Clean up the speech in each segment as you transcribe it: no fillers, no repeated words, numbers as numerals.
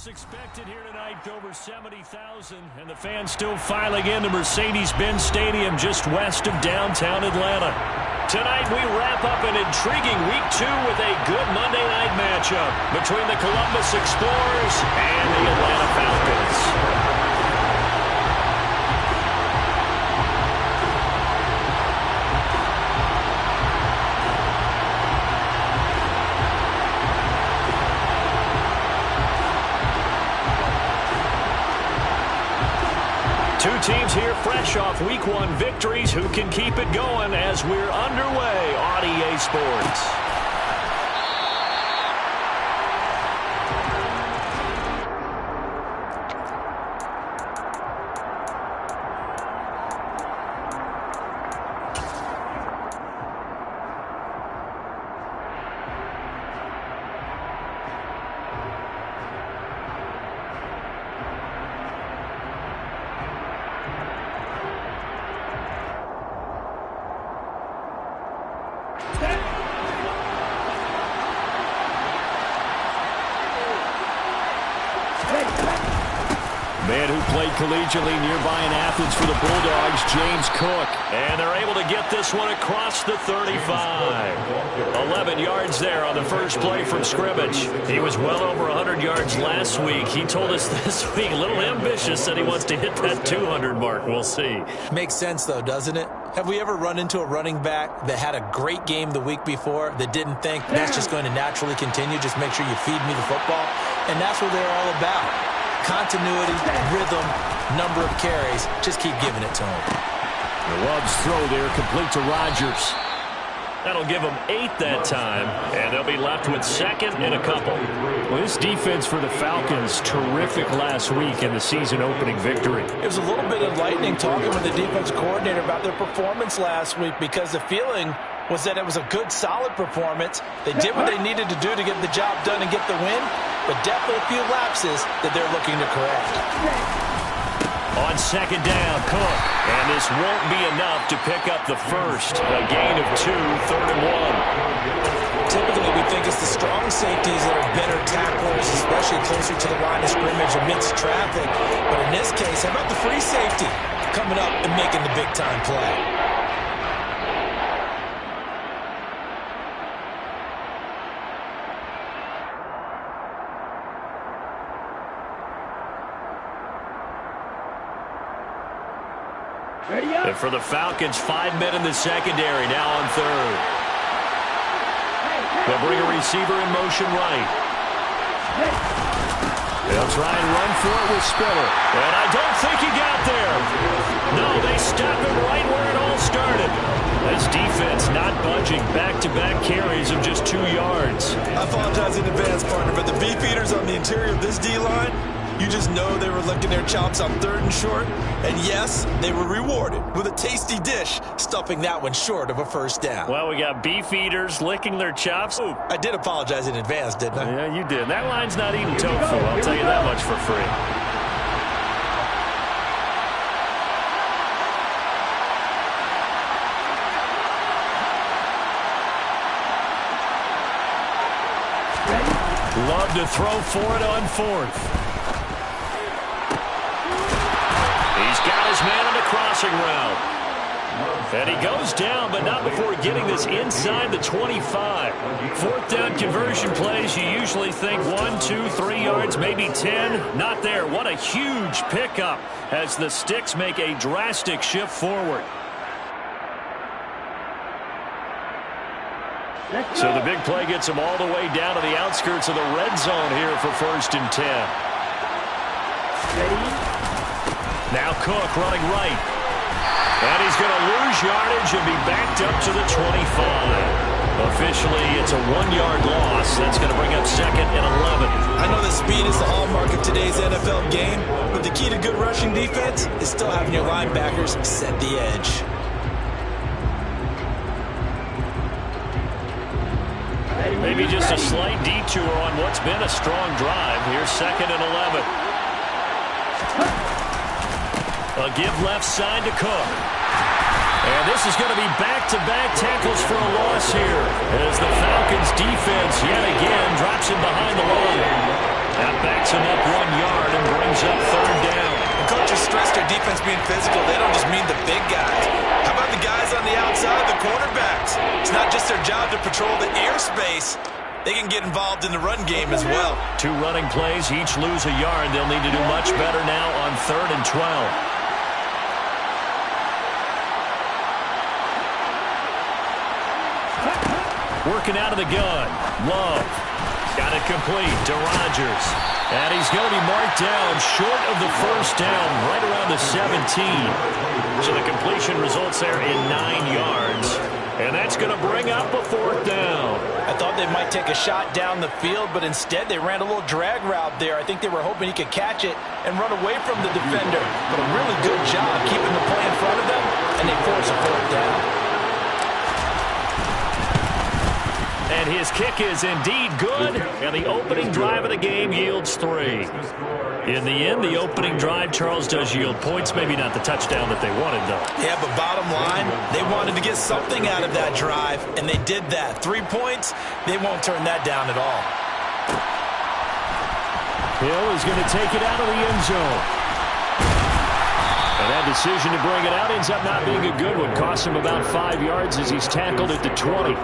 Expected here tonight, over 70,000, and the fans still filing into Mercedes-Benz Stadium just west of downtown Atlanta. Tonight we wrap up an intriguing Week 2 with a good Monday night matchup between the Columbus Explorers and the Atlanta Falcons. Two teams here fresh off Week 1 victories. Who can keep it going as we're underway on EA Sports? Man who played collegiately nearby in Athens for the Bulldogs, James Cook. And they're able to get this one across the 35. 11 yards there on the first play from scrimmage. He was well over 100 yards last week. He told us this week, a little ambitious, said he wants to hit that 200 mark. We'll see. Makes sense, though, doesn't it? Have we ever run into a running back that had a great game the week before that didn't think that's just going to naturally continue? Just make sure you feed me the football. And that's what they're all about. Continuity, rhythm, number of carries. Just keep giving it to him. The Love's throw there, complete to Rodgers. That'll give them 8 that time, and they'll be left with second and a couple. Well, this defense for the Falcons, terrific last week in the season-opening victory. It was a little bit enlightening talking with the defense coordinator about their performance last week because the feeling was that it was a good, solid performance. They did what they needed to do to get the job done and get the win, but definitely a few lapses that they're looking to correct. On second down, Cook. And this won't be enough to pick up the first. A gain of 2, 3rd and 1. Typically, we think it's the strong safeties that are better tacklers, especially closer to the line of scrimmage amidst traffic. But in this case, how about the free safety coming up and making the big-time play? And for the Falcons, 5 men in the secondary, now on third. They'll bring a receiver in motion right. They'll try and run for it with Spiller. And I don't think he got there. No, they stop him right where it all started. This defense not budging. Back-to-back carries of just 2 yards. I apologize in advance, partner, but the beefeaters on the interior of this D-line, you just know they were licking their chops on 3rd and short. And yes, they were rewarded with a tasty dish, stuffing that one short of a first down. Well, we got beef eaters licking their chops. Ooh, I did apologize in advance, didn't I? Yeah, you did. That line's not eating tofu. I'll tell you that much for free. Love to throw for it on 4th. He's got his man on the crossing route. And he goes down, but not before getting this inside the 25. 4th down conversion plays, you usually think 1, 2, 3 yards, maybe 10. Not there. What a huge pickup as the Sticks make a drastic shift forward. So the big play gets him all the way down to the outskirts of the red zone here for 1st and 10. Now Cook running right. And he's going to lose yardage and be backed up to the 25. Officially, it's a 1-yard loss. That's going to bring up 2nd and 11. I know that speed is the hallmark of today's NFL game, but the key to good rushing defense is still having your linebackers set the edge. Maybe just a slight detour on what's been a strong drive. Here's 2nd and 11. A give left side to Cook. And this is going to be back-to-back tackles for a loss here as the Falcons' defense yet again drops him behind the line. That backs him up 1 yard and brings up third down. The coaches stress their defense being physical. They don't just mean the big guys. How about the guys on the outside, the cornerbacks? It's not just their job to patrol the airspace. They can get involved in the run game as well. 2 running plays, each lose a yard. They'll need to do much better now on 3rd and 12. Working out of the gun. Love. Got it complete to Rodgers. And he's going to be marked down short of the first down, right around the 17. So the completion results there in 9 yards. And that's going to bring up a 4th down. I thought they might take a shot down the field, but instead they ran a little drag route there. I think they were hoping he could catch it and run away from the defender. But a really good job keeping the play in front of them, and they force a 4th down. And his kick is indeed good, and the opening drive of the game yields 3. In the end, the opening drive, Charles, does yield points. Maybe not the touchdown that they wanted, though. Yeah, but bottom line, they wanted to get something out of that drive, and they did that. 3 points, they won't turn that down at all. Hill is going to take it out of the end zone. And that decision to bring it out ends up not being a good one. Costs him about 5 yards as he's tackled at the 20.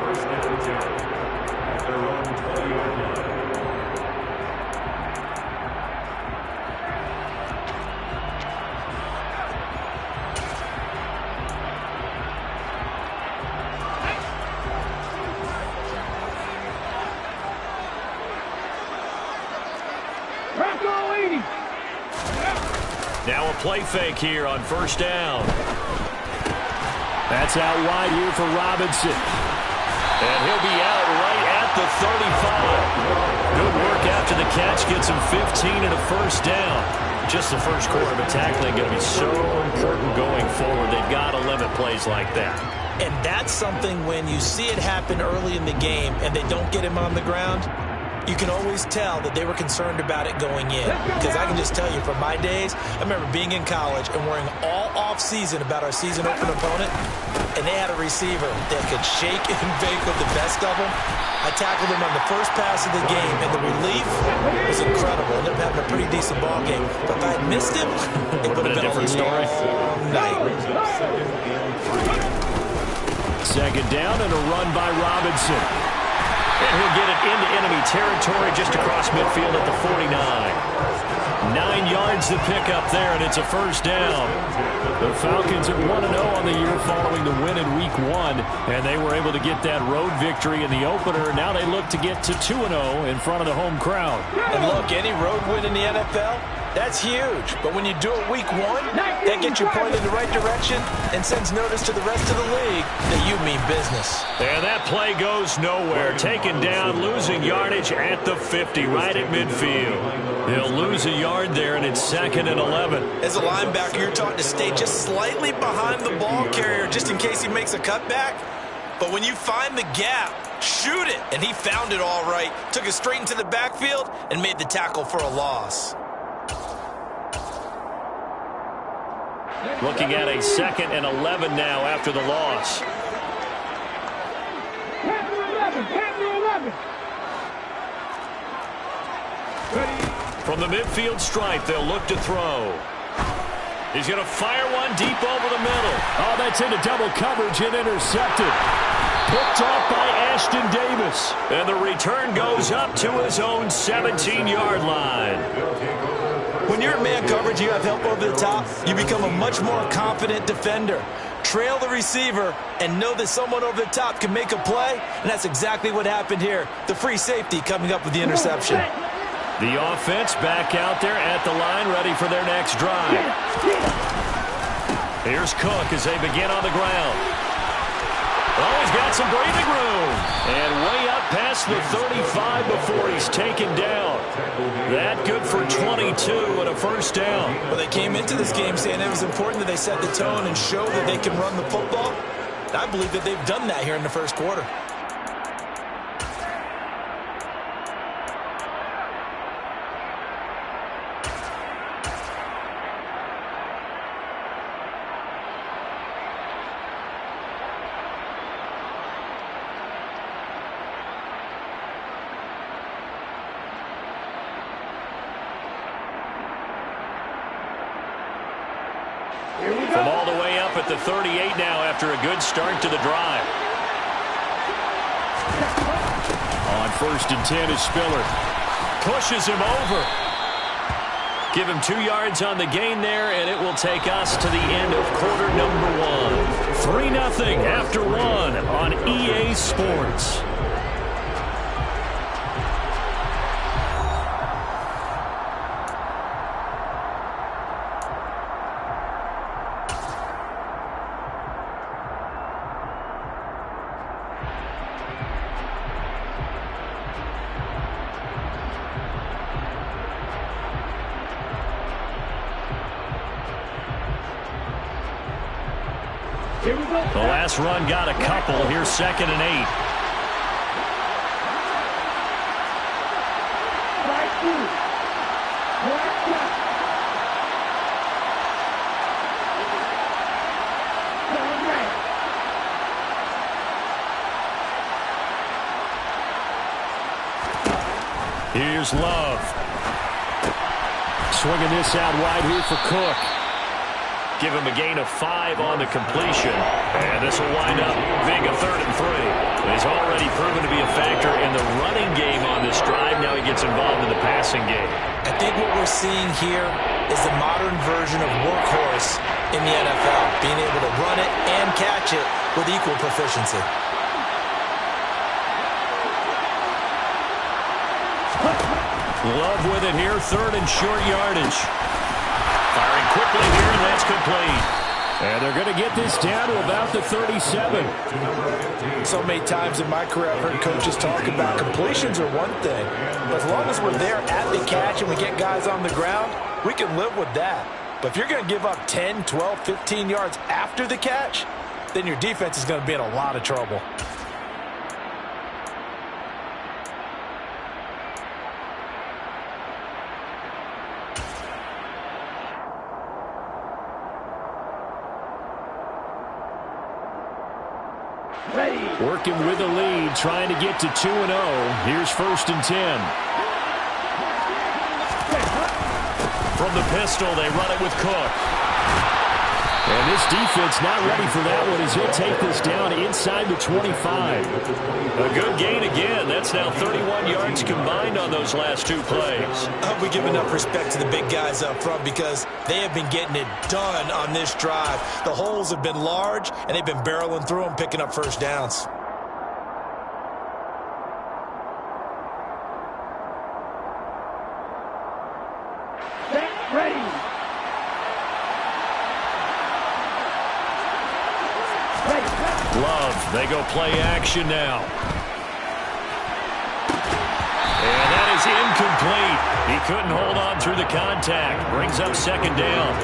Now a play fake here on 1st down. That's out wide here for Robinson. And he'll be out right at the 35. Good work after the catch. Gets him 15 and a 1st down. Just the first quarter, but tackling going to be so important going forward. They've got to limit plays like that. And that's something when you see it happen early in the game and they don't get him on the ground, you can always tell that they were concerned about it going in. Because I can just tell you from my days, I remember being in college and worrying all off-season about our season opener opponent, and they had a receiver that could shake and bake with the best of them. I tackled him on the first pass of the game, and the relief was incredible. Ended up having a pretty decent ball game. But if I had missed him, it would have been a different story. Night. 2nd down and a run by Robinson. And he'll get it into enemy territory just across midfield at the 49. 9 yards to pick up there, and it's a 1st down. The Falcons at 1-0 on the year following the win in Week 1, and they were able to get that road victory in the opener. Now they look to get to 2-0 in front of the home crowd. And look, any road win in the NFL, that's huge. But when you do it Week 1, that gets you pointed in the right direction and sends notice to the rest of the league that you mean business. And that play goes nowhere. Taken down, losing yardage at the 50, right at midfield. He'll lose a yard there, and it's 2nd and 11. As a linebacker, you're taught to stay just slightly behind the ball carrier just in case he makes a cutback. But when you find the gap, shoot it. And he found it all right. Took it straight into the backfield and made the tackle for a loss. Looking at a 2nd and 11 now after the loss. From the midfield stripe, they'll look to throw. He's going to fire one deep over the middle. Oh, that's into double coverage and intercepted. Picked off by Ashton Davis. And the return goes up to his own 17-yard line. When you're in man coverage, you have help over the top, you become a much more confident defender. Trail the receiver and know that someone over the top can make a play, and that's exactly what happened here. The free safety coming up with the interception. The offense back out there at the line, ready for their next drive. Here's Cook as they begin on the ground. Oh, he's got some breathing room. And way up past the 35 before he's taken down. That good for 22 and a 1st down. Well, they came into this game saying it was important that they set the tone and show that they can run the football. I believe that they've done that here in the 1st quarter. From all the way up at the 38 now after a good start to the drive. On 1st and 10 is Spiller. Pushes him over. Give him 2 yards on the gain there, and it will take us to the end of quarter number 1. 3-0 after 1 on EA Sports. The last run got a couple. Here's 2nd and 8. Here's Love. Swinging this out wide here for Cook. Give him a gain of 5 on the completion. And this will wind up being a 3rd and 3. He's already proven to be a factor in the running game on this drive. Now he gets involved in the passing game. I think what we're seeing here is the modern version of workhorse in the NFL, being able to run it and catch it with equal proficiency. Love with it here, 3rd and short yardage. Firing quickly here, and that's complete. And they're going to get this down to about the 37. So many times in my career I've heard coaches talk about completions are one thing, but as long as we're there at the catch and we get guys on the ground, we can live with that. But if you're going to give up 10, 12, 15 yards after the catch, then your defense is going to be in a lot of trouble. Working with the lead, trying to get to 2-0. Here's 1st and 10. From the pistol, they run it with Cook. And this defense not ready for that one as he'll take this down inside the 25. A good gain again. That's now 31 yards combined on those last 2 plays. We give enough respect to the big guys up front because they have been getting it done on this drive. The holes have been large, and they've been barreling through them, picking up 1st downs. Love, they go play action now. And that is incomplete. He couldn't hold on through the contact. Brings up 2nd down.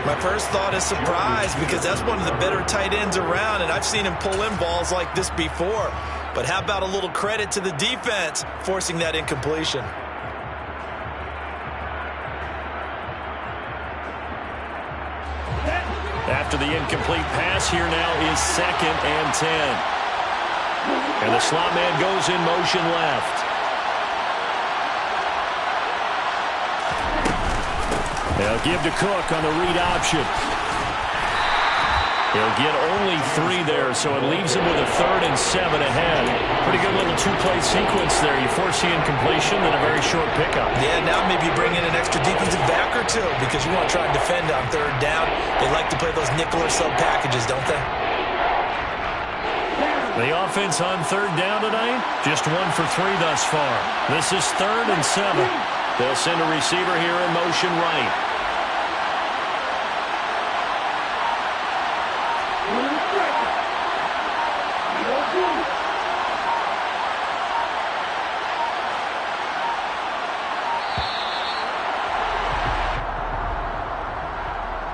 My first thought is surprise because that's one of the better tight ends around, and I've seen him pull in balls like this before. But how about a little credit to the defense forcing that incompletion? After the incomplete pass, here now is 2nd and 10. And the slot man goes in motion left. They'll give to Cook on the read option. He'll get only 3 there, so it leaves him with a 3rd and 7 ahead. Pretty good little 2-play sequence there. You force the incompletion, then a very short pickup. Yeah, now maybe bring in an extra defensive back or 2 because you want to try and defend on 3rd down. They like to play those nickel or sub packages, don't they? The offense on 3rd down tonight, just 1 for 3 thus far. This is 3rd and 7. They'll send a receiver here in motion right.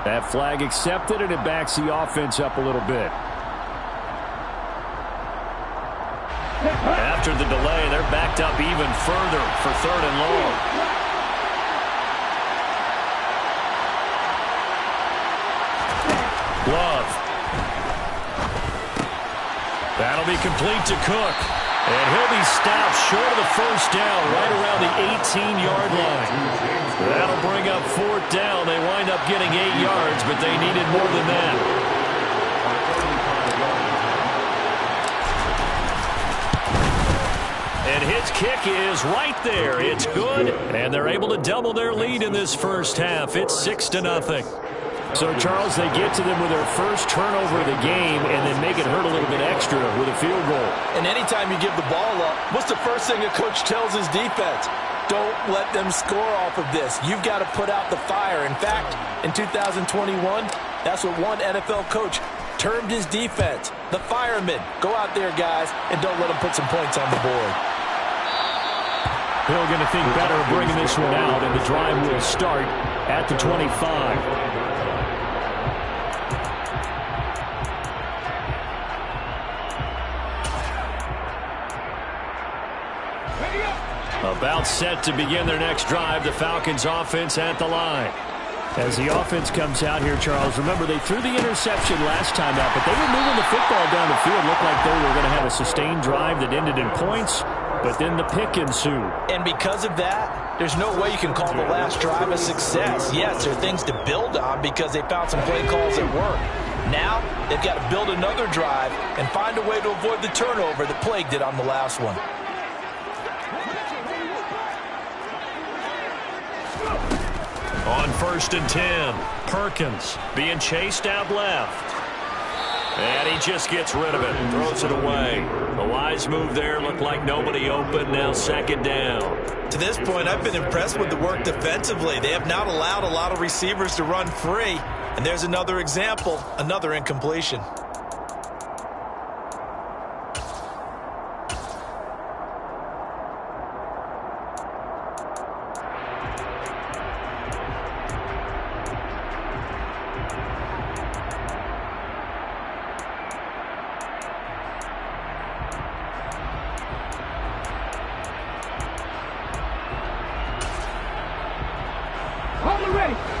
That flag accepted, and it backs the offense up a little bit. After the delay, they're backed up even further for 3rd and long. Love. That'll be complete to Cook. And he'll be stopped short of the first down right around the 18-yard line. That'll bring up fourth down. They wind up getting 8 yards, but they needed more than that. And his kick is right there. It's good, and they're able to double their lead in this first half. It's 6-0. So, Charles, they get to them with their first turnover of the game and then make it hurt a little bit extra with a field goal. And anytime you give the ball up, what's the first thing a coach tells his defense? Don't let them score off of this. You've got to put out the fire. In fact, in 2021, that's what one NFL coach termed his defense, the firemen. Go out there, guys, and don't let them put some points on the board. Hill going to think better of bringing this one out, and the drive will start at the 25. About set to begin their next drive, the Falcons offense at the line. As the offense comes out here, Charles, remember they threw the interception last time out, but they were moving the football down the field. Looked like they were going to have a sustained drive that ended in points, but then the pick ensued. And because of that, there's no way you can call the last drive a success. Yes, there are things to build on because they found some play calls that work. Now, they've got to build another drive and find a way to avoid the turnover that plagued it on the last one. On 1st and 10, Perkins being chased out left. And he just gets rid of it and throws it away. A wise move there. Looked like nobody open. Now 2nd down. To this point, I've been impressed with the work defensively. They have not allowed a lot of receivers to run free. And there's another example, another incompletion.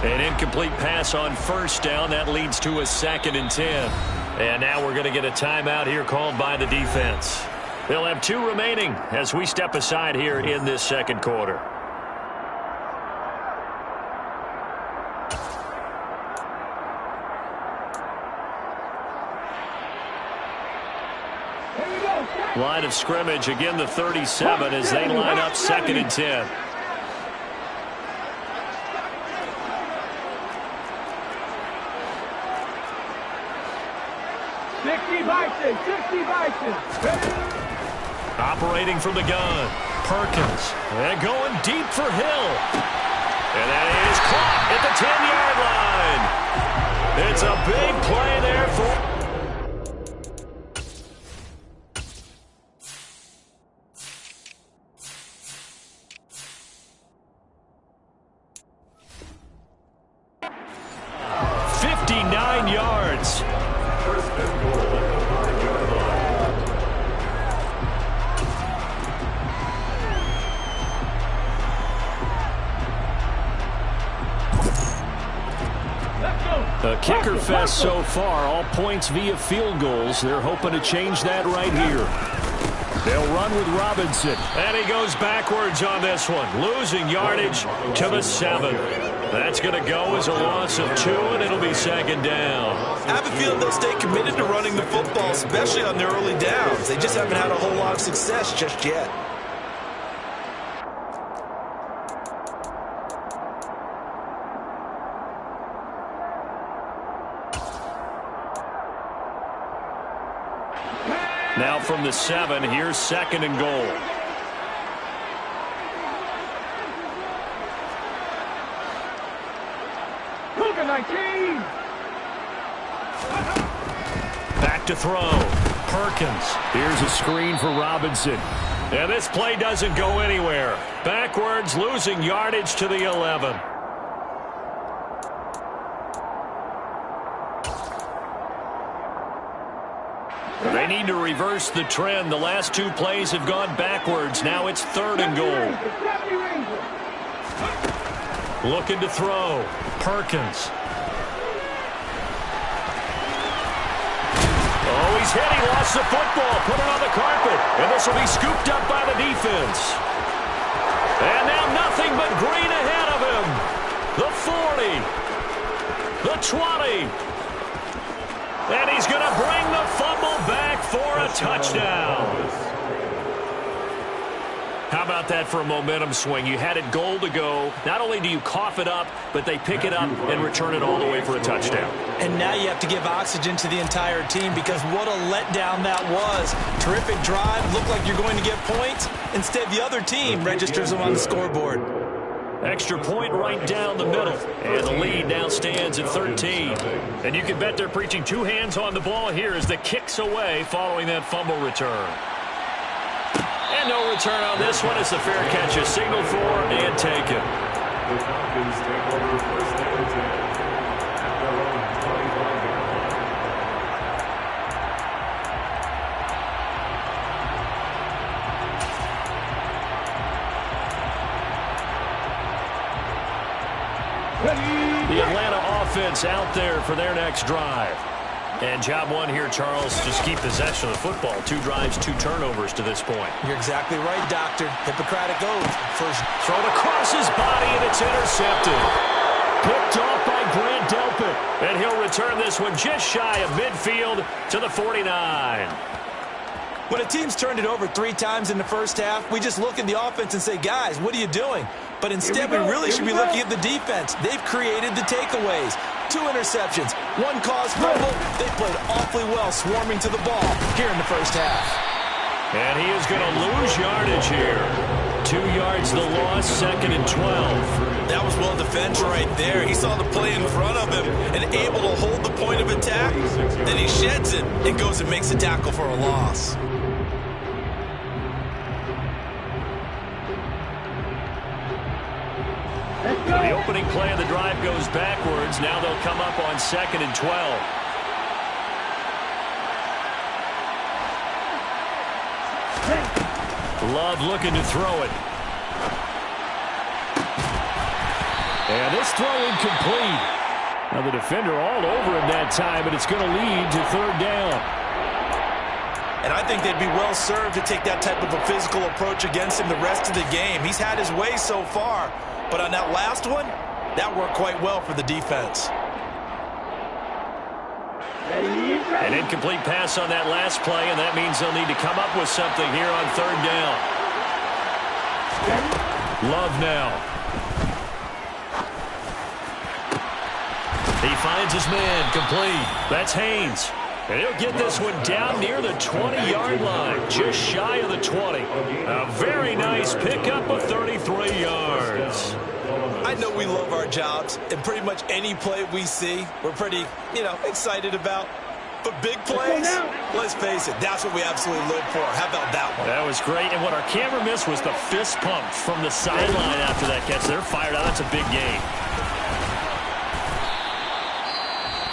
An incomplete pass on 1st down. That leads to a 2nd and 10. And now we're going to get a timeout here called by the defense. They'll have 2 remaining as we step aside here in this 2nd quarter. Line of scrimmage, again the 37 as they line up 2nd and 10. Operating from the gun, Perkins. And going deep for Hill. And that is caught at the 10-yard line. It's a big play there for... A kicker fest so far, all points via field goals. They're hoping to change that right here. They'll run with Robinson. And he goes backwards on this one, losing yardage to the 7. That's going to go as a loss of 2, and it'll be 2nd down. I have a feeling they'll stay committed to running the football, especially on their early downs. They just haven't had a whole lot of success just yet. Now from the 7, here's 2nd and goal. Back to throw. Perkins. Here's a screen for Robinson. And this play doesn't go anywhere. Backwards, losing yardage to the 11. They need to reverse the trend. The last 2 plays have gone backwards. Now it's 3rd and goal. Looking to throw. Perkins. Oh, he he's hit. He lost the football. Put it on the carpet. And this will be scooped up by the defense. And now nothing but green ahead of him. The 40. The 20. And he's going to bring the fumble back for a touchdown. How about that for a momentum swing? You had it goal to go. Not only do you cough it up, but they pick it up and return it all the way for a touchdown. And now you have to give oxygen to the entire team because what a letdown that was. Terrific drive. Looked like you're going to get points. Instead, the other team registers them on the scoreboard. Extra point right down the middle. And the lead now stands at 13. And you can bet they're preaching two hands on the ball here as the kick's away following that fumble return. And no return on this one. It's a fair catch, a signal for and taken. The Atlanta offense out there for their next drive. And job one here, Charles, just keep possession of the football. 2 drives, 2 turnovers to this point. You're exactly right, Doctor. Hippocratic oath. First thrown across his body, and it's intercepted. Picked off by Grant Delpit. And he'll return this one just shy of midfield to the 49. When a team's turned it over 3 times in the first half, we just look at the offense and say, guys, what are you doing? But instead, we really should be looking at the defense. They've created the takeaways. 2 interceptions, 1 caused fumble. They played awfully well swarming to the ball here in the first half. And he is going to lose yardage here. 2 yards the loss, 2nd and 12. That was well defended right there. He saw the play in front of him and able to hold the point of attack. Then he sheds it and goes and makes a tackle for a loss. The opening play of the drive goes backwards. Now they'll come up on 2nd and 12. Love looking to throw it. And this throw incomplete. Now the defender all over him that time, but it's going to lead to 3rd down. And I think they'd be well served to take that type of a physical approach against him the rest of the game. He's had his way so far. But on that last one, that worked quite well for the defense. An incomplete pass on that last play, and that means they'll need to come up with something here on 3rd down. Love now. He finds his man, complete. That's Haynes. And he'll get this one down near the 20-yard line, just shy of the 20. A very nice pickup of 33 yards. I know we love our jobs, and pretty much any play we see, we're pretty, excited about. But big plays, let's face it, that's what we absolutely live for. How about that one? That was great, and what our camera missed was the fist pump from the sideline after that catch. They're fired out. That's a big gain.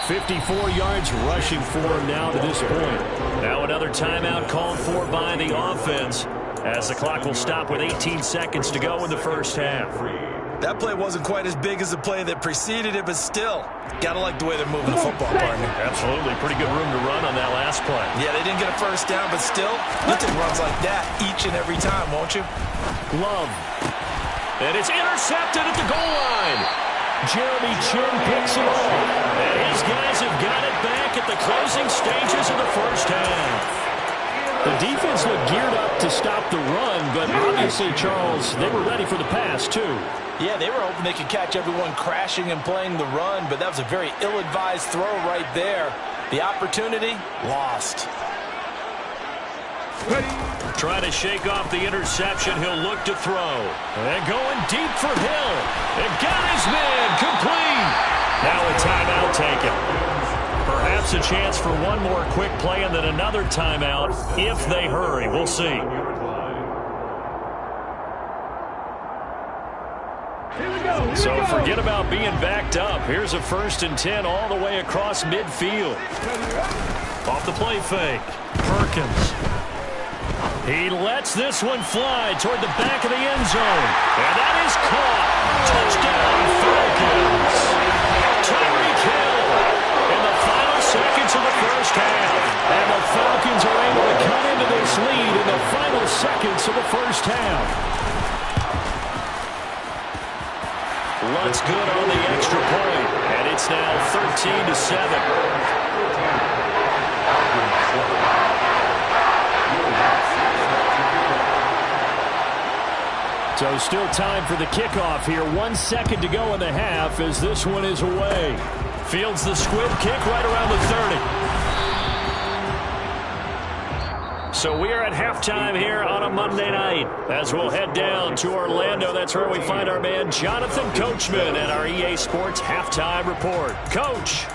54 yards rushing for him now to this point. Now another timeout called for by the offense as the clock will stop with 18 seconds to go in the first half. That play wasn't quite as big as the play that preceded it, but still, gotta like the way they're moving the football, partner. Absolutely. Pretty good room to run on that last play. Yeah, they didn't get a first down, but still, you take runs like that each and every time, won't you? Love. And it's intercepted at the goal line. Jeremy Chin picks it off. And his guys have got it back at the closing stages of the first half. The defense looked geared up to stop the run, but obviously, Charles, they were ready for the pass, too. Yeah, they were hoping they could catch everyone crashing and playing the run, but that was a very ill-advised throw right there. The opportunity, lost. Trying to shake off the interception, he'll look to throw. And going deep for Hill. And got his man complete. Now a timeout taken. Perhaps a chance for one more quick play and then another timeout if they hurry. We'll see. So forget about being backed up. Here's a 1st and 10 all the way across midfield. Off the play fake. Perkins. He lets this one fly toward the back of the end zone. And that is caught. Touchdown, Falcons. Tyreek Hill in the final seconds of the first half. And the on the extra point, and it's now 13-7. So still time for the kickoff here. 1 second to go in the half as this one is away. Fields the squib kick right around the 30. So we are at halftime here on a Monday night as we'll head down to Orlando. That's where we find our man Jonathan Coachman at our EA Sports Halftime Report. Coach.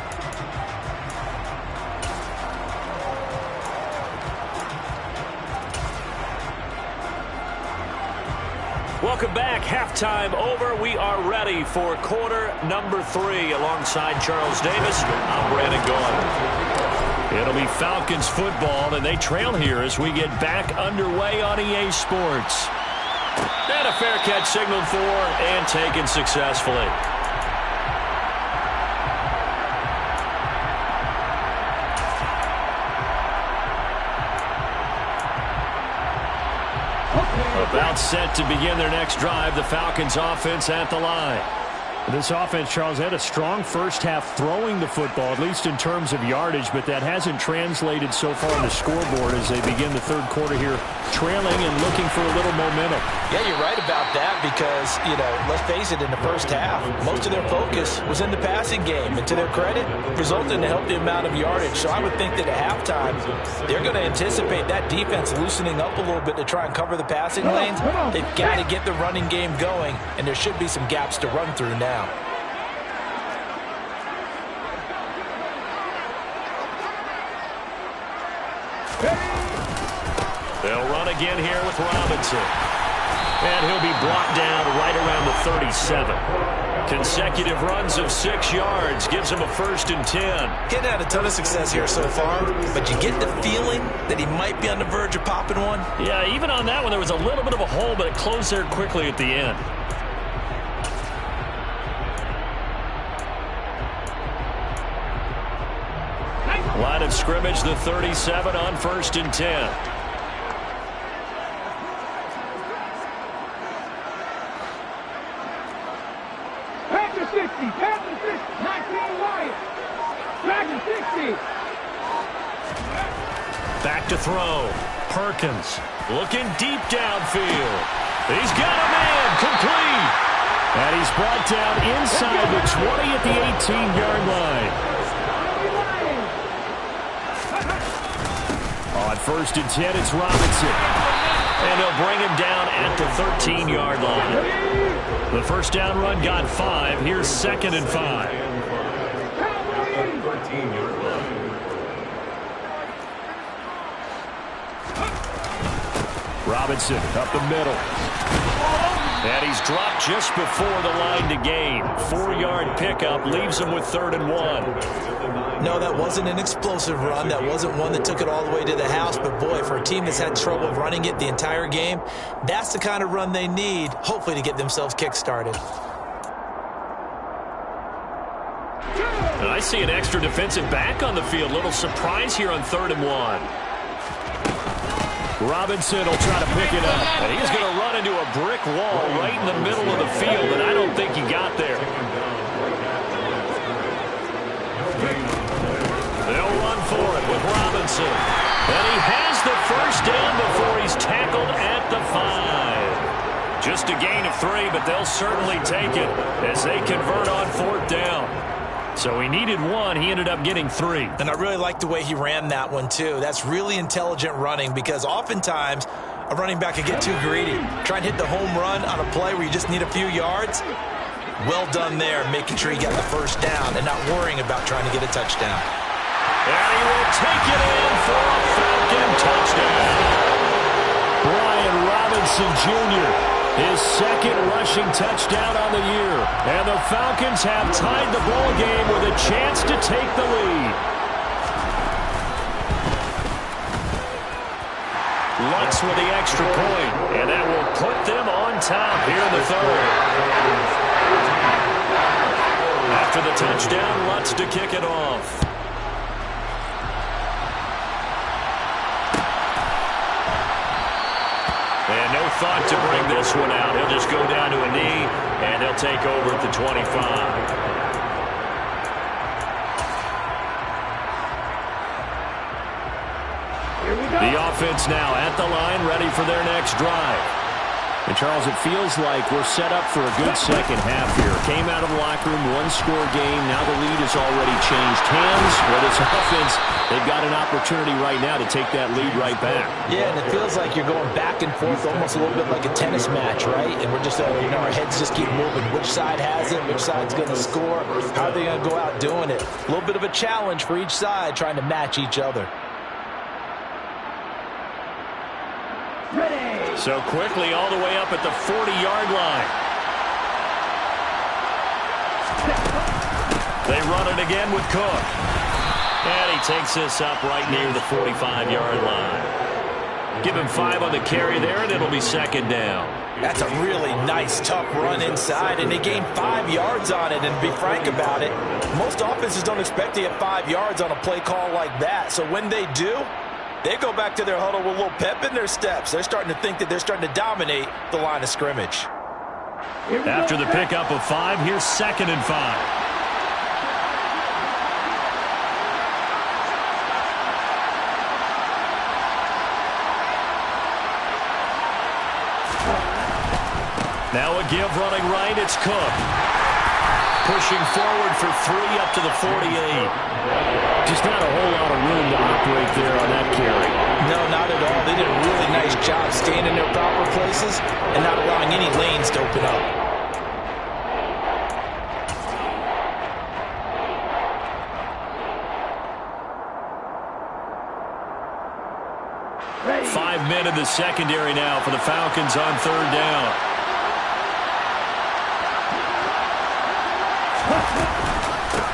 Welcome back. Halftime over. We are ready for quarter number 3. Alongside Charles Davis, I'm Brandon Gaudin. It'll be Falcons football, and they trail here as we get back underway on EA Sports. And a fair catch signaled for and taken successfully. About set to begin their next drive, the Falcons offense at the line. This offense, Charles, had a strong first half throwing the football, at least in terms of yardage, but that hasn't translated so far on the scoreboard as they begin the third quarter here, trailing and looking for a little momentum. Yeah, you're right about that because, let's face it, in the first half, most of their focus was in the passing game. And to their credit, resulted in a healthy amount of yardage. So I would think that at halftime, they're going to anticipate that defense loosening up a little bit to try and cover the passing lanes. They've got to get the running game going, and there should be some gaps to run through now. They'll run again here with Robinson. And he'll be brought down right around the 37. Consecutive runs of 6 yards gives him a 1st and 10. Getting had a ton of success here so far, but you get the feeling that he might be on the verge of popping one. Yeah, even on that one, there was a little bit of a hole, but it closed there quickly at the end. Line of scrimmage, the 37 on 1st and 10. Back to 60, 19 Wyatt. Back to 60. Back to throw. Perkins looking deep downfield. He's got a man, complete. And he's brought down inside the 20 at the 18-yard line. On 1st and 10, it's Robinson. And they'll bring him down at the 13-yard line. The first down run got 5. Here's 2nd and 5. Robinson up the middle. And he's dropped just before the line to gain. 4-yard pickup leaves him with 3rd and 1. No, that wasn't an explosive run. That wasn't one that took it all the way to the house. But, boy, for a team that's had trouble running it the entire game, that's the kind of run they need, hopefully, to get themselves kick-started. I see an extra defensive back on the field. Little surprise here on 3rd and 1. Robinson will try to pick it up. And he's going to run into a brick wall right in the middle of the field, and I don't think he got there. They'll run for it with Robinson. And he has the first down before he's tackled at the 5. Just a gain of 3, but they'll certainly take it as they convert on 4th down. So he needed 1. He ended up getting 3. And I really like the way he ran that one, too. That's really intelligent running because oftentimes a running back can get too greedy. Try and hit the home run on a play where you just need a few yards. Well done there, making sure he got the first down and not worrying about trying to get a touchdown. And he will take it in for a Falcon touchdown. Brian Robinson Jr., his 2nd rushing touchdown on the year. And the Falcons have tied the ball game with a chance to take the lead. Lutz with the extra point, and that will put them on top here in the 3rd. After the touchdown, Lutz to kick it off. And no thought to bring this one out. He'll just go down to a knee, and they'll take over at the 25. The offense now at the line, ready for their next drive. And, Charles, it feels like we're set up for a good second half here. Came out of the locker room, one-score game. Now the lead has already changed hands. Well, this offense, they've got an opportunity right now to take that lead right back. Yeah, and it feels like you're going back and forth almost a little bit like a tennis match, right? And we're just, our heads just keep moving. Which side has it? Which side's going to score? How are they going to go out doing it? A little bit of a challenge for each side trying to match each other. So quickly all the way up at the 40-yard line. They run it again with Cook. And he takes this up right near the 45-yard line. Give him 5 on the carry there, and it'll be second down. That's a really nice, tough run inside, and they gained 5 yards on it. And to be frank about it, most offenses don't expect to get 5 yards on a play call like that. So when they do, they go back to their huddle with a little pep in their steps. They're starting to think that they're starting to dominate the line of scrimmage. After the pickup of 5, here's 2nd and 5. Now a give running right, it's Cook. Pushing forward for 3 up to the 48. Just not a whole lot of room to operate there on that carry. No, not at all. They did a really nice job staying in their proper places and not allowing any lanes to open up. Ready. 5 men in the secondary now for the Falcons on 3rd down.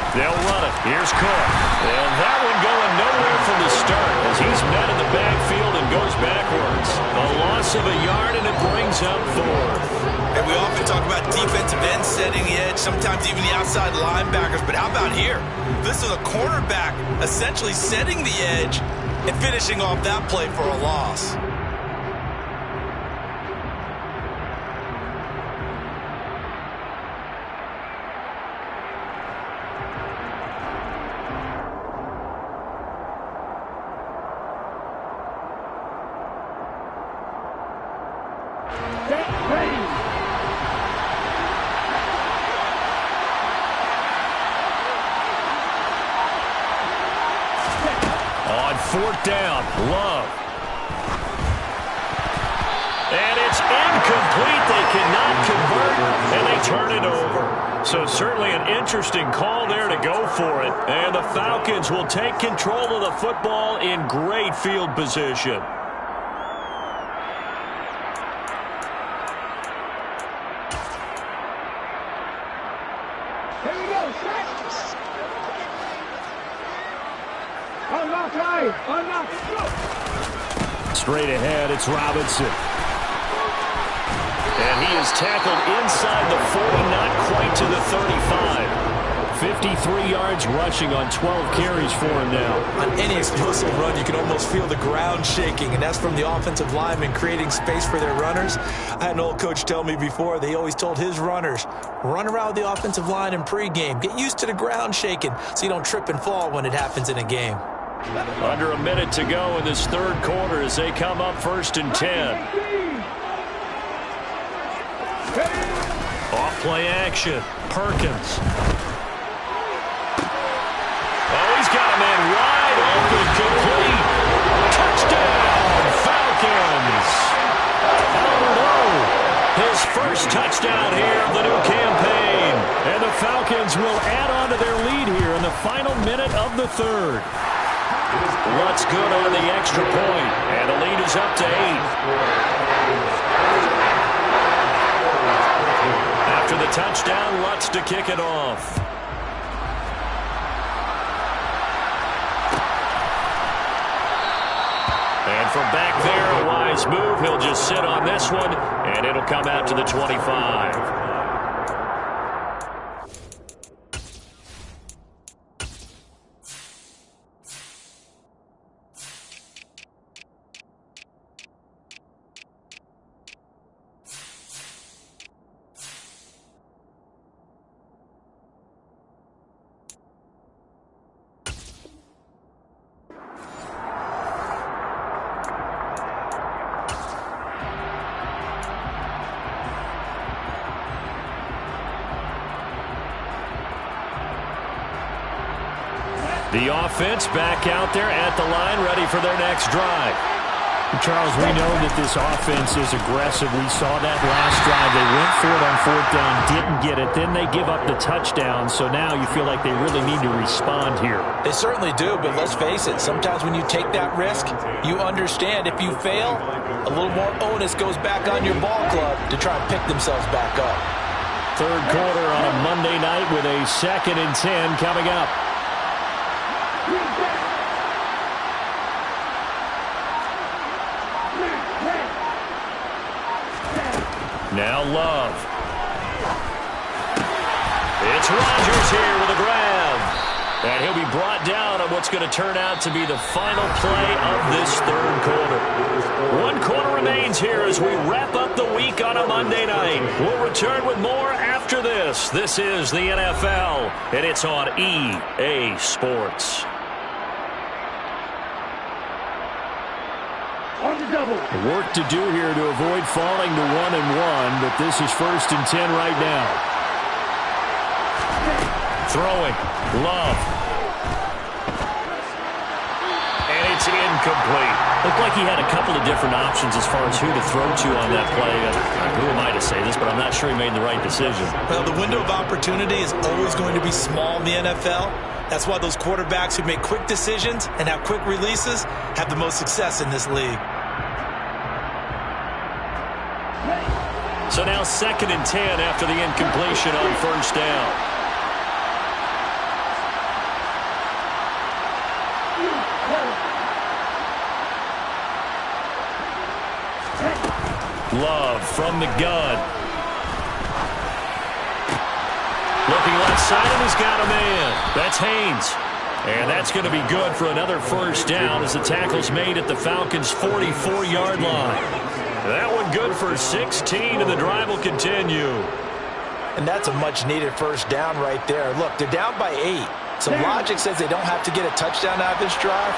They'll run it. Here's Cook. And that one going nowhere from the start as he's met in the backfield and goes backwards. A loss of a yard, and it brings up 4th. And we often talk about defensive ends setting the edge, sometimes even the outside linebackers. But how about here? This is a cornerback essentially setting the edge and finishing off that play for a loss. On 4th down, Love. And it's incomplete. They cannot convert, and they turn it over. So certainly an interesting call there to go for it. And the Falcons will take control of the football in great field position. Here we go, set. Unlock right, unlock, go. Straight ahead, it's Robinson. And he is tackled inside the 40, not quite to the 35. 53 yards rushing on 12 carries for him now. On any explosive run, you can almost feel the ground shaking, and that's from the offensive linemen creating space for their runners. I had an old coach tell me before, they always told his runners, run around the offensive line in pregame. Get used to the ground shaking so you don't trip and fall when it happens in a game. Under a minute to go in this 3rd quarter as they come up 1st and 10. Off play action. Perkins. Oh, he's got a man wide open, complete. Touchdown, Falcons. Albert O, his first touchdown here of the new campaign. And the Falcons will add on to their lead here in the final minute of the 3rd. Lutz good on the extra point, and the lead is up to 8. After the touchdown, Lutz to kick it off. And from back there, a wise move. He'll just sit on this one, and it'll come out to the 25. The offense back out there at the line, ready for their next drive. Charles, we know that this offense is aggressive. We saw that last drive. They went for it on 4th down, didn't get it. Then they give up the touchdown. So now you feel like they really need to respond here. They certainly do, but let's face it. Sometimes when you take that risk, you understand if you fail, a little more onus goes back on your ball club to try and pick themselves back up. Third quarter on a Monday night with a 2nd and 10 coming up. Now Love. It's Rodgers here with a grab. And he'll be brought down on what's going to turn out to be the final play of this third quarter. 1 quarter remains here as we wrap up the week on a Monday night. We'll return with more after this. This is the NFL, and it's on EA Sports. Work to do here to avoid falling to 1-1, but this is 1st and 10 right now. Throwing. Love. And it's incomplete. Looked like he had a couple of different options as far as who to throw to on that play. Who am I to say this, but I'm not sure he made the right decision. Well, the window of opportunity is always going to be small in the NFL. That's why those quarterbacks who make quick decisions and have quick releases have the most success in this league. So now 2nd and 10 after the incompletion on 1st down. Love from the gun. Looking left side, and he's got a man. That's Haynes. And that's going to be good for another 1st down as the tackle's made at the Falcons' 44-yard line. That one good for 16, and the drive will continue. And that's a much-needed 1st down right there. Look, they're down by 8. Some logic says they don't have to get a touchdown out of this drive.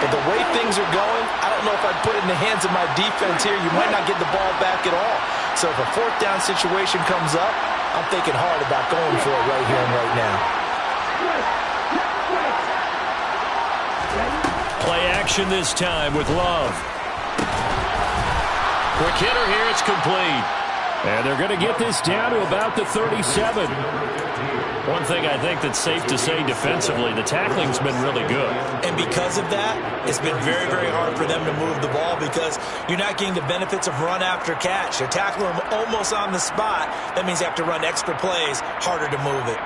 But the way things are going, I don't know if I'd put it in the hands of my defense here. You might not get the ball back at all. So if a 4th down situation comes up, I'm thinking hard about going for it right here and right now. Play action this time with Love. Quick hitter here, it's complete. And they're going to get this down to about the 37. One thing I think that's safe to say defensively, the tackling's been really good. And because of that, it's been very, very hard for them to move the ball because you're not getting the benefits of run after catch. They're tackling them almost on the spot. That means you have to run extra plays, harder to move it.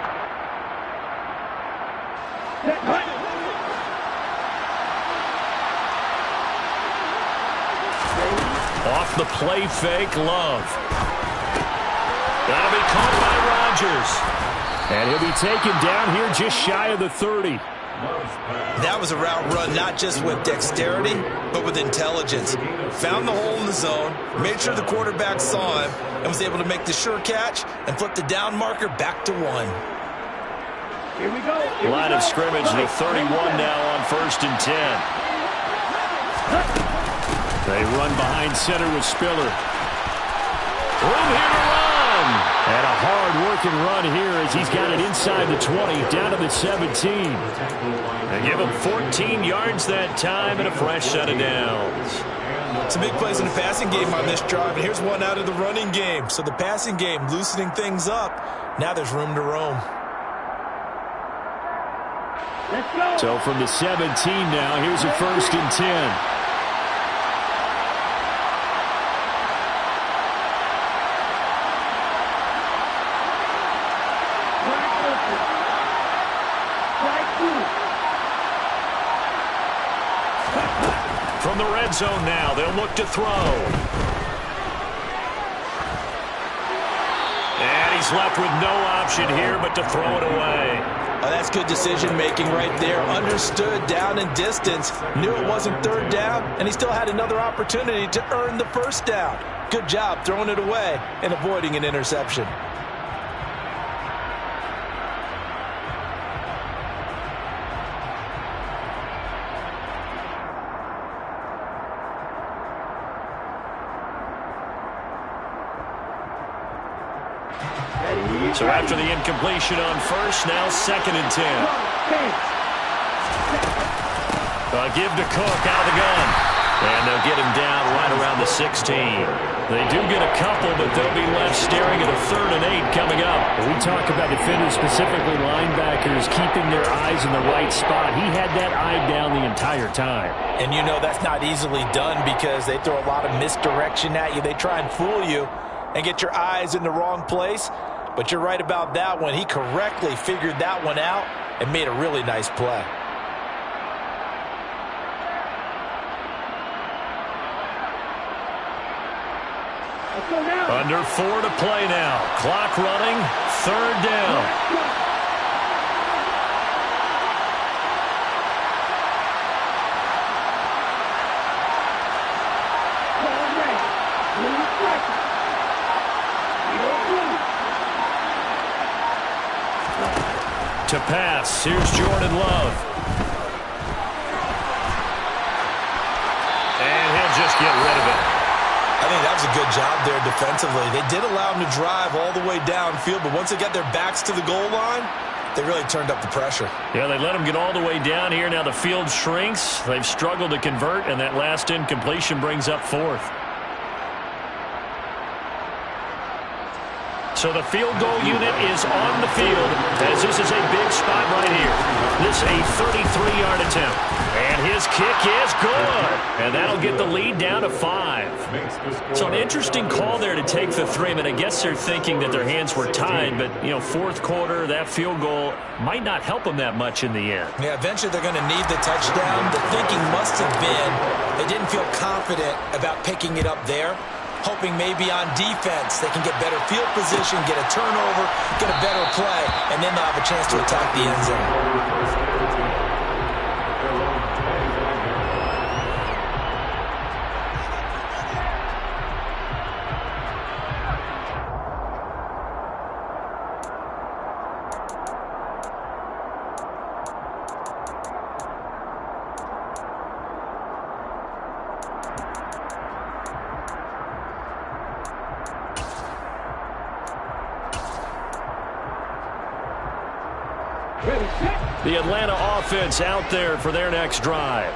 Off the play fake, Love. That'll be caught by Rodgers. And he'll be taken down here just shy of the 30. That was a route run not just with dexterity, but with intelligence. Found the hole in the zone, made sure the quarterback saw him, and was able to make the sure catch and flip the down marker back to 1. Here we go. Line of scrimmage, the 31 now on 1st and 10. They run behind center with Spiller. Room here to run. And a hard-working run here as he's got it inside the 20, down to the 17. They give him 14 yards that time and a fresh set of downs. Some big plays in the passing game on this drive, and here's one out of the running game. So the passing game loosening things up. Now there's room to roam. Let's go. So from the 17 now, here's a 1st and 10. From the red zone now, they'll look to throw. And he's left with no option here but to throw it away. Oh, that's good decision-making right there. Understood down and distance. Knew it wasn't 3rd down, and he still had another opportunity to earn the 1st down. Good job throwing it away and avoiding an interception. So after the incompletion on 1st, now 2nd and 10. Give to Cook out of the gun. And they'll get him down right around the 16. They do get a couple, but they'll be left staring at a 3rd and 8 coming up. We talk about defenders, specifically linebackers, keeping their eyes in the right spot. He had that eye down the entire time. And you know that's not easily done because they throw a lot of misdirection at you. They try and fool you and get your eyes in the wrong place. But you're right about that one. He correctly figured that one out and made a really nice play. Under 4 to play now. Clock running. 3rd down. To pass. Here's Jordan Love. And he'll just get rid of it. I think that was a good job there defensively. They did allow him to drive all the way downfield, but once they got their backs to the goal line, they really turned up the pressure. Yeah, they let him get all the way down here. Now the field shrinks. They've struggled to convert, and that last incompletion brings up 4th. So the field goal unit is on the field as this is a big spot right here. This a 33-yard attempt. And his kick is good. And that'll get the lead down to 5. So an interesting call there to take the 3. I guess they're thinking that their hands were tied, but, 4th quarter, that field goal might not help them that much in the end. Yeah, eventually they're going to need the touchdown. The thinking must have been they didn't feel confident about picking it up there, hoping maybe on defense they can get better field position, get a turnover, get a better play, and then they'll have a chance to attack the end zone. The Atlanta offense out there for their next drive.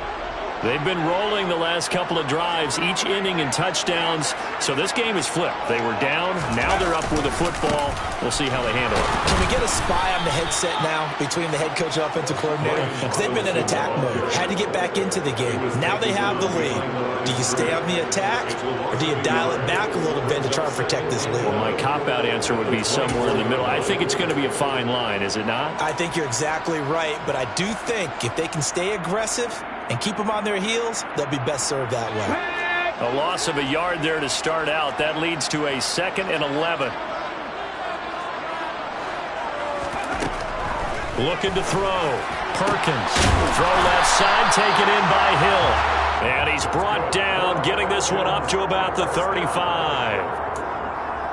They've been rolling the last couple of drives, each inning in touchdowns. So this game is flipped. They were down. Now they're up with the football. We'll see how they handle it. Can we get a spy on the headset now between the head coach and offensive coordinator? Because they've been in attack mode. Had to get back into the game. Now they have the lead. Do you stay on the attack or do you dial it back a little bit to try and protect this lead? Well, my cop-out answer would be somewhere in the middle. I think it's going to be a fine line, is it not? I think you're exactly right, but I do think if they can stay aggressive and keep them on their heels, they'll be best served that way. A loss of a yard there to start out. That leads to a 2nd and 11. Looking to throw. Perkins. Throw left side, taken in by Hill. And he's brought down, getting this one up to about the 35.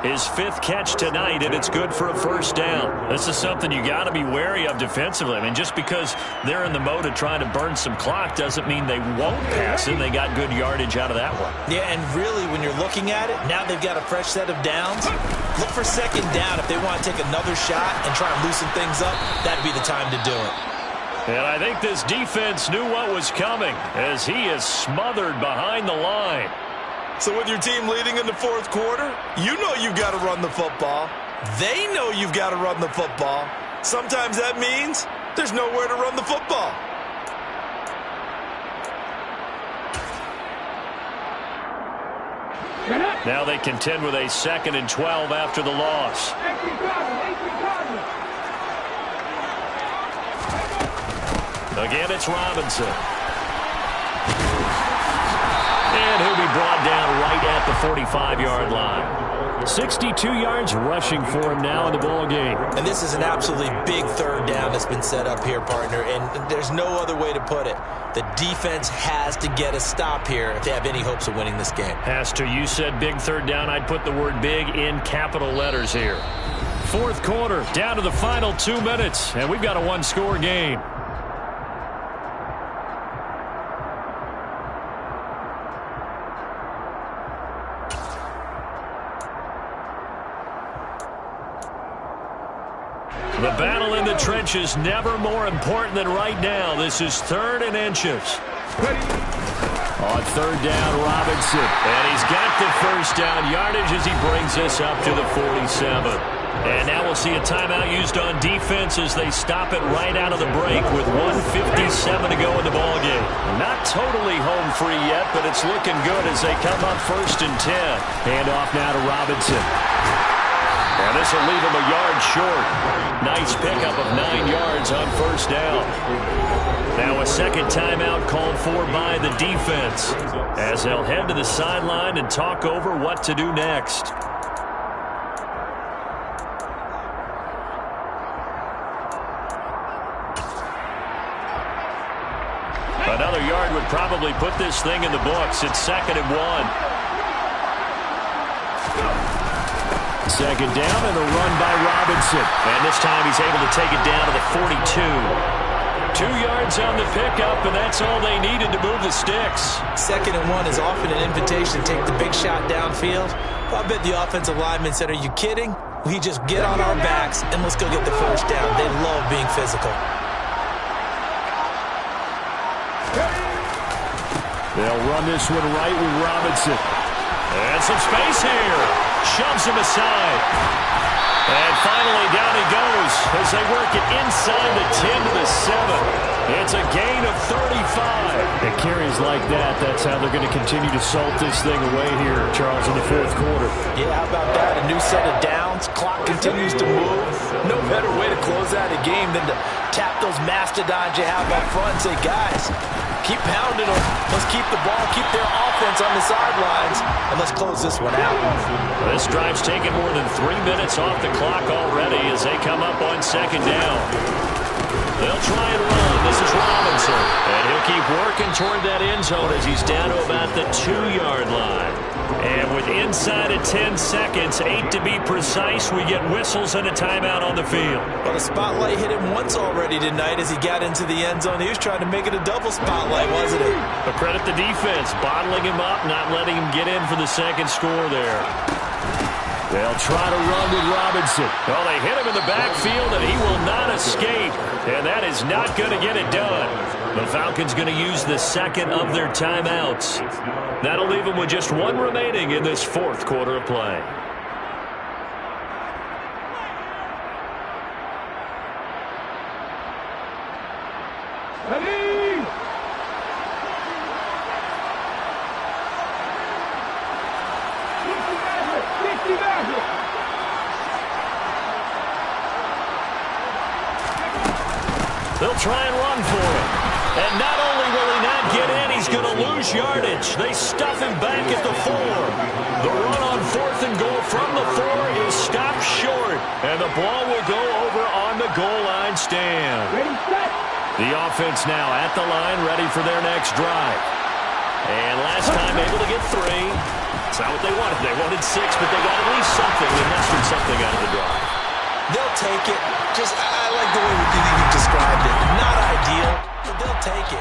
His 5th catch tonight, and it's good for a 1st down. This is something you got to be wary of defensively. Just because they're in the mode of trying to burn some clock doesn't mean they won't pass it. They got good yardage out of that one. Yeah, and really, when you're looking at it, now they've got a fresh set of downs. Look for 2nd down if they want to take another shot and try and loosen things up. That'd be the time to do it. And I think this defense knew what was coming as he is smothered behind the line. So with your team leading in the 4th quarter, you know you've got to run the football. They know you've got to run the football. Sometimes that means there's nowhere to run the football. Now they contend with a 2nd and 12 after the loss. Again, it's Robinson. And he'll be brought down right at the 45-yard line. 62 yards rushing for him now in the ball game. And this is an absolutely big 3rd down that's been set up here, partner. And there's no other way to put it. The defense has to get a stop here if they have any hopes of winning this game. Has to. You said big 3rd down. I'd put the word big in capital letters here. 4th quarter, down to the final 2 minutes. And we've got a 1-score game. The battle in the trenches never more important than right now. This is 3rd and inches. On 3rd down, Robinson. And he's got the first down yardage as he brings this up to the 47. And now we'll see a timeout used on defense as they stop it right out of the break with 1:57 to go in the ballgame. Not totally home free yet, but it's looking good as they come up 1st and 10. Hand off now to Robinson. And this will leave him a yard short. Nice pickup of 9 yards on 1st down. Now a second timeout called for by the defense as they'll head to the sideline and talk over what to do next. Another yard would probably put this thing in the books. It's 2nd and 1. 2nd down and a run by Robinson. And this time he's able to take it down to the 42. 2 yards on the pickup, and that's all they needed to move the sticks. 2nd and 1 is often an invitation to take the big shot downfield. Well, I bet the offensive lineman said, "Are you kidding? We just get on our backs and let's go get the first down." They love being physical. They'll run this one right with Robinson. And some space here. Shoves him aside. And finally down he goes as they work it inside the 10 to the 7. It's a gain of 35. At carries like that, that's how they're going to continue to salt this thing away here, Charles, in the 4th quarter. Yeah, how about that? A new set of downs. Clock continues to move. No better way to close out a game than to tap those mastodons you have up front and say, "Guys, keep pounding them. Let's keep the ball, keep their offense on the sidelines, and let's close this one out." This drive's taken more than 3 minutes off the clock already as they come up on 2nd down. They'll try and run. This is Robinson. And he'll keep working toward that end zone as he's down to about the 2-yard line. And with inside of 10 seconds, 8 to be precise, we get whistles and a timeout on the field. Well, the spotlight hit him once already tonight as he got into the end zone. He was trying to make it a double spotlight, wasn't he? But credit the defense, bottling him up, not letting him get in for the second score there. They'll try to run with Robinson. Well, they hit him in the backfield, and he will not escape. And that is not going to get it done. The Falcons going to use the second of their timeouts. That'll leave them with just 1 remaining in this 4th quarter of play. Ready? They'll try and run for it. And not only will he not get in, he's going to lose yardage. They stuff him back at the 4. The run on 4th and goal from the 4 is stopped short. And the ball will go over on the goal line stand. Ready, set. The offense now at the line, ready for their next drive. And last time able to get 3. That's not what they wanted. They wanted 6, but they got at least something. They mustered something out of the drive. They'll take it. I like the way you described it. Not ideal, but they'll take it.